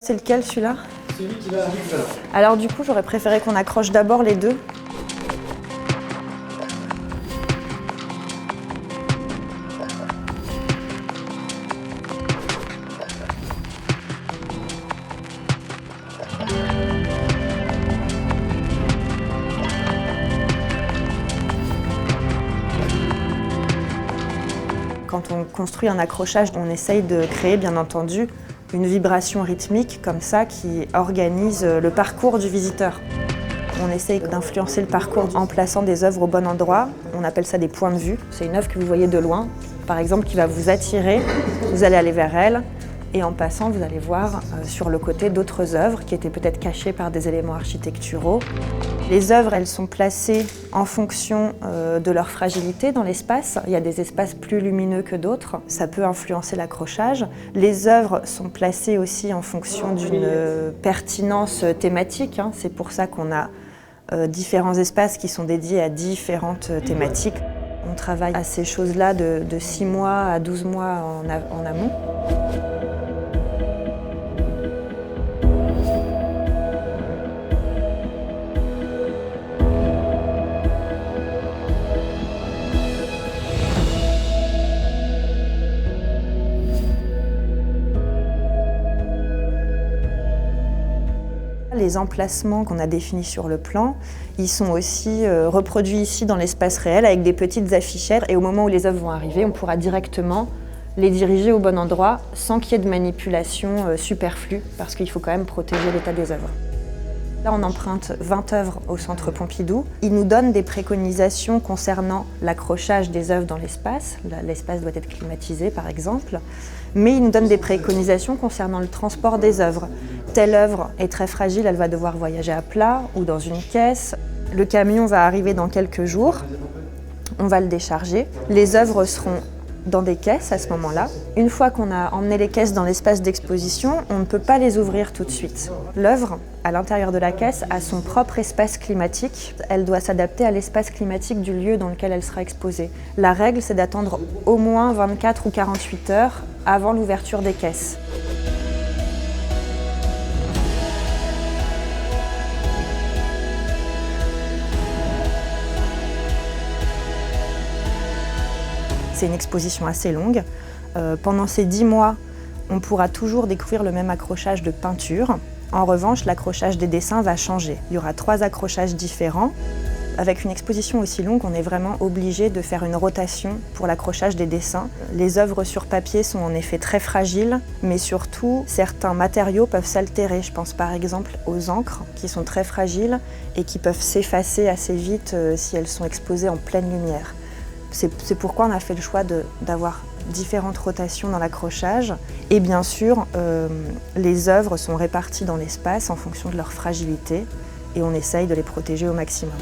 C'est lequel celui-là? Celui qui va arriver là. Alors du coup, j'aurais préféré qu'on accroche d'abord les deux. Quand on construit un accrochage, on essaye de créer, bien entendu, une vibration rythmique comme ça qui organise le parcours du visiteur. On essaye d'influencer le parcours en plaçant des œuvres au bon endroit. On appelle ça des points de vue. C'est une œuvre que vous voyez de loin, par exemple, qui va vous attirer. Vous allez aller vers elle et en passant, vous allez voir sur le côté d'autres œuvres qui étaient peut-être cachées par des éléments architecturaux. Les œuvres, elles sont placées en fonction de leur fragilité dans l'espace. Il y a des espaces plus lumineux que d'autres. Ça peut influencer l'accrochage. Les œuvres sont placées aussi en fonction d'une pertinence thématique. C'est pour ça qu'on a différents espaces qui sont dédiés à différentes thématiques. On travaille à ces choses-là de 6 mois à 12 mois en amont. Les emplacements qu'on a définis sur le plan, ils sont aussi reproduits ici dans l'espace réel avec des petites affichettes. Et au moment où les œuvres vont arriver, on pourra directement les diriger au bon endroit sans qu'il y ait de manipulation superflue, parce qu'il faut quand même protéger l'état des œuvres. Là, on emprunte 20 œuvres au Centre Pompidou. Ils nous donnent des préconisations concernant l'accrochage des œuvres dans l'espace. L'espace doit être climatisé, par exemple. Mais ils nous donnent des préconisations concernant le transport des œuvres. Telle œuvre est très fragile, elle va devoir voyager à plat ou dans une caisse. Le camion va arriver dans quelques jours. On va le décharger. Les œuvres seront dans des caisses à ce moment-là. Une fois qu'on a emmené les caisses dans l'espace d'exposition, on ne peut pas les ouvrir tout de suite. L'œuvre, à l'intérieur de la caisse, a son propre espace climatique. Elle doit s'adapter à l'espace climatique du lieu dans lequel elle sera exposée. La règle, c'est d'attendre au moins 24 ou 48 heures avant l'ouverture des caisses. C'est une exposition assez longue. Pendant ces 10 mois, on pourra toujours découvrir le même accrochage de peinture. En revanche, l'accrochage des dessins va changer. Il y aura 3 accrochages différents. Avec une exposition aussi longue, on est vraiment obligé de faire une rotation pour l'accrochage des dessins. Les œuvres sur papier sont en effet très fragiles, mais surtout, certains matériaux peuvent s'altérer. Je pense par exemple aux encres, qui sont très fragiles et qui peuvent s'effacer assez vite si elles sont exposées en pleine lumière. C'est pourquoi on a fait le choix d'avoir différentes rotations dans l'accrochage. Et bien sûr, les œuvres sont réparties dans l'espace en fonction de leur fragilité et on essaye de les protéger au maximum.